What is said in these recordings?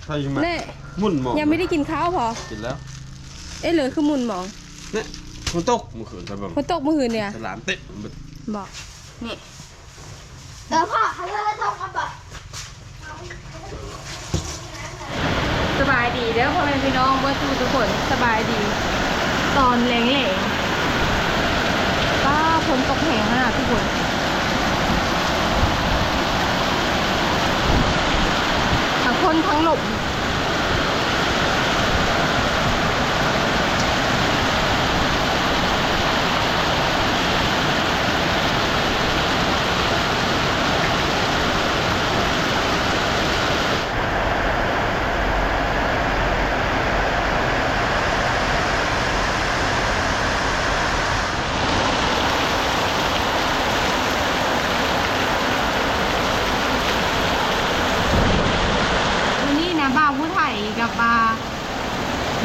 ใช่ไหม แน่ มุ่นหมองยังไม่ได้กินข้าวพอ กินแล้ว เลยคือมุนหมอง เนี่ยมันตกเมื่อคืนใช่ป่ะ ฝนตกเมื่อคืนเนี่ย ฉลามเตะ บอกนี่ พ่อเขาจะทำกันแบบ สบายดีเด้อพ่อแม่พี่น้องเมื่อทุกคนสบายดี ตอนแหลงๆป้าฝนตกแห้งขนาดทุกคนทั้งคนทั้งหลบวันนี้นะบ่าวผู้ไทยกับ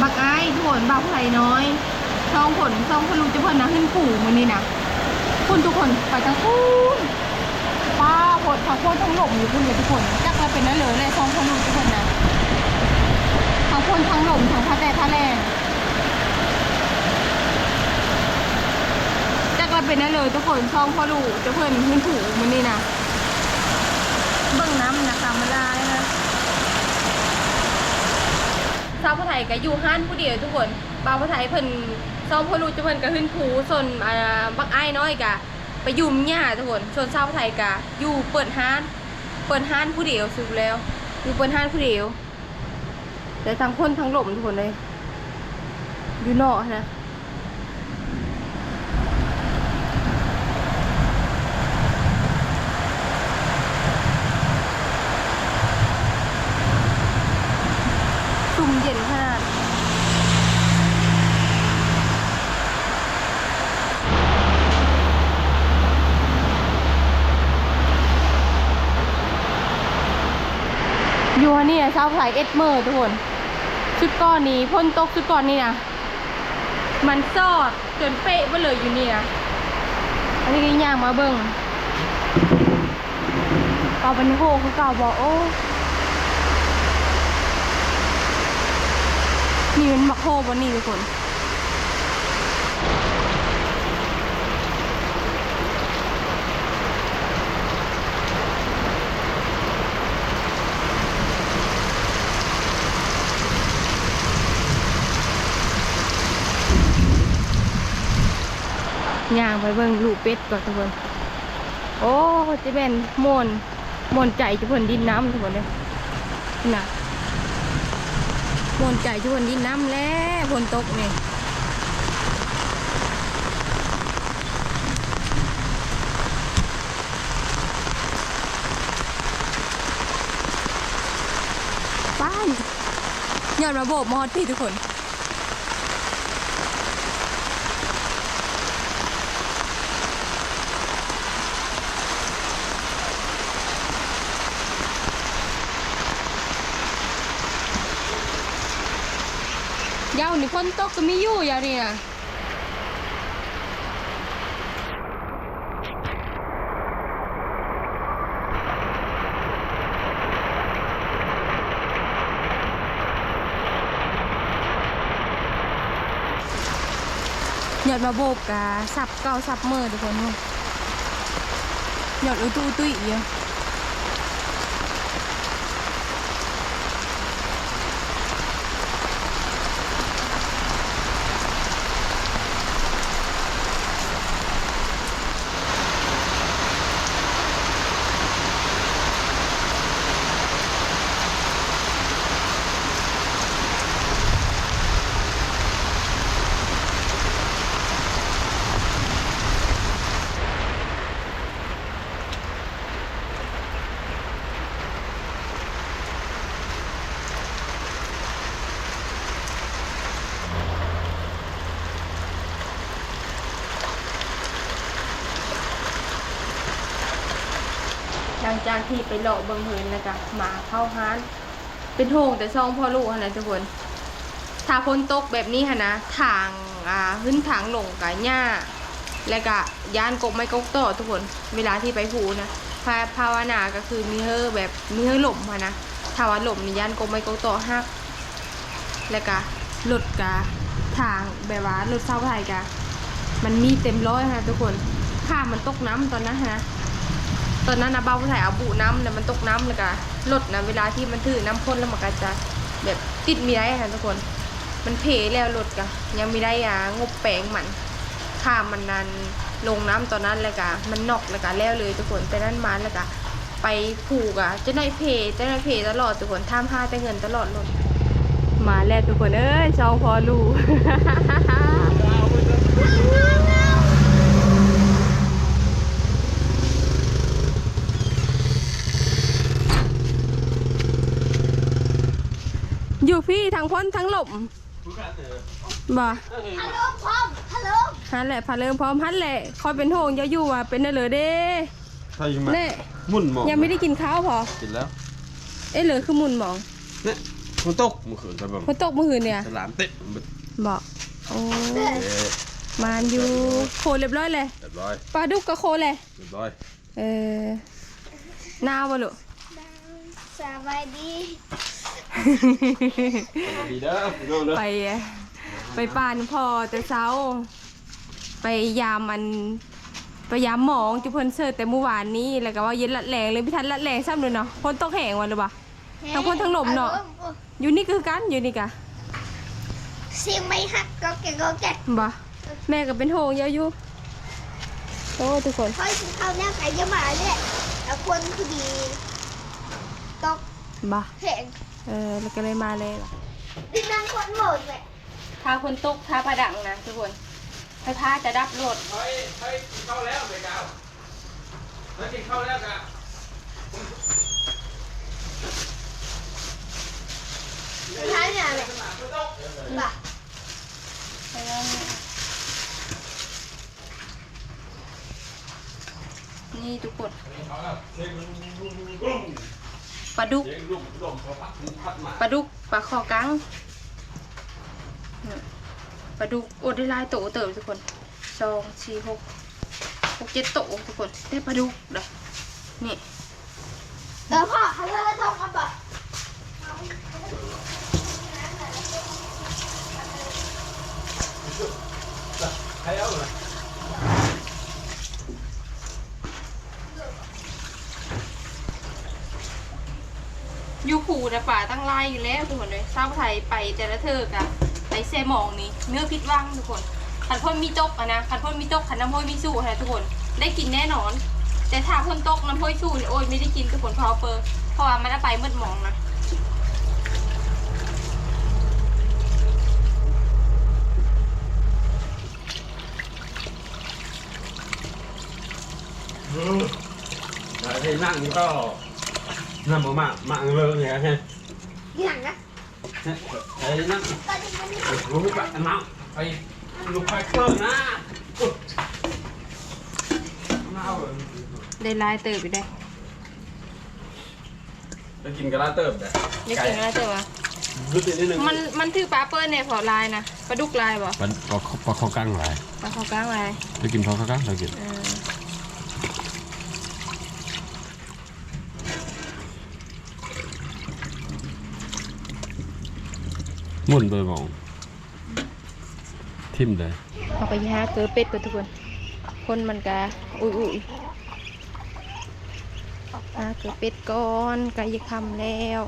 บักไอ้ทุกคนบ่าวผู้ไทยน้อยซองผลซองพลูจะเพิ่นนะขึ้นปู่มื้อนี้นะคุณทุกคนไปทั้งคู่ป้าผลทั้งคนทั้งหลบอยู่คุณเลยทุกคนจักมาเป็นนั่นเลยเลยซองพลูทุกคนนะทั้งคนทั้งหลบทั้งท่าแต่ท่าแรงจักมาเป็นนั่นเลยทุกคนซองพลูจะเพิ่นขึ้นปู่มื้อนี้นะเบิ่งน้ำนะคะมาลายนะชาวผู้ไทยก็อยู่ห้านผู้เดียวทุกคนบ่าวผู้ไทยเพิ่นซ่อมพ่อลูกจะเพิ่นก็ขึ้นผูส่วนบักอ้ายน้อยก็ไปยุ่มหญ้าทุกคนส่วนชาวผู้ไทยก็อยู่เปิดห้านผู้เดียวสุดแล้วอยู่เปิดห้านผู้เดียวแต่ทั้งคนทั้งหล่มทุกคนเลยอยู่นอกนะซุ่มเย็นขนาดอยู่นี่นะชาวไทยเมอร์ทุกคนชุดก้อนนี้พ่นตกชุดก้อนนี้นะมันซอดจนเป๊ะไปเลยอยู่นี่นะอันนี้ก็ย่างมาเบิ่งเก่าบันโฮคือเก่าบอกโอ้นี่มันมักโฮบนนี่ทุกคนย่างไปเบิ่งลูกเป็ดก่อนทุกคนโอ้จะเป็นมนใจจะเพิ่นดินน้ำทุกคนเลยน่ะมนใจจะเพิ่นดินน้ำแล้วฝนตกนี่ป้านยอดมาโบกมอดพี่ทุกคนยาวนี่ฝนตกก็ไม่อยู่ยาวนี่นะหยอดมาโบกกะสับเก่าสับเมื่อทุกคนหยอดตุ้ยเยอะหลังจากที่ไปเลาะเบิ่งเหินแล้วก็มาเข้าห้านเป็นโถงแต่ซองพ่อลูกหั่นนะทุกคนถ้าฝนตกแบบนี้หั่นนะทางขึ้นทางหลงกับหญ้าแล้วก็ย่านกกไม้กกต่อทุกคนเวลาที่ไปผูนะภาวนาก็คือมีเฮอแบบมีเฮอหล่มหั่นนะ ถ้าว่าหล่มนี่ย่านกงไม่กงต่อหักแล้วก็รถกะทางแบบว่ารถเช่าไทยกะมันมีเต็มร้อยค่ะทุกคนข้ามมันตกน้ำตอนนั้นฮะตอนนั้นนะเบ้าผู้ไทยเอาบุน้ำเนี่ยมันตกน้ำแล้วก็รถนะเวลาที่มันถือน้ำข้นแล้วมันก็จะแบบติดมีได้ค่ะทุกคนมันเพแล้วรถกะยังมีได้งบแปลงมันข้ามมันนั้นลงน้ำตอนนั้นแล้วก็มันนอกแล้วก็แล้วเลยทุกคนแต่นั้นมาแล้วก็ไปผูกจะได้เพตลอดทุกคนท่ามห้าแต่เงินตลอดรถมาแล้วทุกคนเอ้ยชาวพอลูอยู่พี่ทั้งพ้นทั้งหลบบ่ฮัลโหลพร้อมฮัลโหล ฮันแหละพาเริ่มพร้อมฮันแหละคอยเป็นโหงจะอยู่เป็นเหลือเด้ ถ้าอยู่มา เน่ มุ่นหมอง ยังไม่ได้กินข้าวพอ กินแล้ว เหลือคือมุนหมอง เนี่ยฝนตกเมื่อคืนใช่ป่ะ ฝนตกเมื่อคืนเนี่ย สลามเตะ บอกโอ้มานอยู่โคเรียบร้อยเลย เรียบร้อย ปลาดุกกับโคเลย เรียบร้อย นาวบ่ลูก สบายดี ดีเด้อพี่น้องเด้อ ไปป่านพอแต่เช้า ไปยามหมองจุเพิ่นเสิร์ฟแต่เมื่อวานนี้แล้วก็ว่าเย็นละแรงเลยพี่ทันละแรงซ้ำเลยเนาะพ้นตกแห้งวันหรือเปล่าทั้งพ้นทั้งหลมเนาะอยู่นี่คือกันอยู่นี่กะ เสียงไม่หักก็แกก็แก บ่แม่ก็เป็นโหงเยอะอยู่โอ้ทุกคน ค่อยกินข้าวหน้าไก่จะมาเนี่ยแล้วคนคือดีตก บ่ แข็ง แล้วก็เลยมาเลย ดินั่งคนหมดเลย ถ้าคนตกถ้าผดังนะทุกคนไฟฟ้าจะดับรถ เฮ้ยกินข้าวแล้วเด็กเอากินข้าวแล้วกะ สุดท้ายเนี่ยเลยป่ะ นี่ทุกคนปลาดุกปลาดุกปลาคอกังปลาดุกโอ้ได้ลายโตเติมทุกคน2 4 6 7โตทุกคนได้ปลาดุกเด้อนี่ แล้วพ่อฮัลโหลทองกระบะ ใครเอาเลย อยู่ผูนะป่าตั้งลายอยู่แล้วทุกคนเลยเศร้าไทยไปแต่ละเธอกะไปเซมองนี่เนื้อพิษว่างทุกคนขันพ่นมีตกนะขันพ่นมีตกขันน้ำพ่นมีสู้นะทุกคนได้กินแน่นอน แต่ถ้าพ่นตกน้ำพ่นสู้โอ้ยไม่ได้กินทุกคนเพราะว่ามันเอาไปมืดมองนะ ไอ้นั่งก็นั่งมากเลยไงใช่ อย่างนะ ไอ้นั่ง ตอนนี้มัน รู้ปะน้ำไปลูกไฟเพิ่มนะน้าเลย ได้ลายเติบไปได้ จะกินกระลาเติมแต่ ได้กินแล้วเติบวะ รู้สึกนิดนึง มันถือปลาเปิ้ลเนี่ยพอลายนะปลาดุกลายบ่ มันพอเขากั้งหลาย ปลาเขากลางลาย จะกินพอเขากั้งเรากินหมุนเบอร์มองทิมเลย เอาไปย่าเกลือเป็ดกันทุกคนคนมันกะอุ้ยเกลือเป็ดก่อนไก่ยคำแล้ว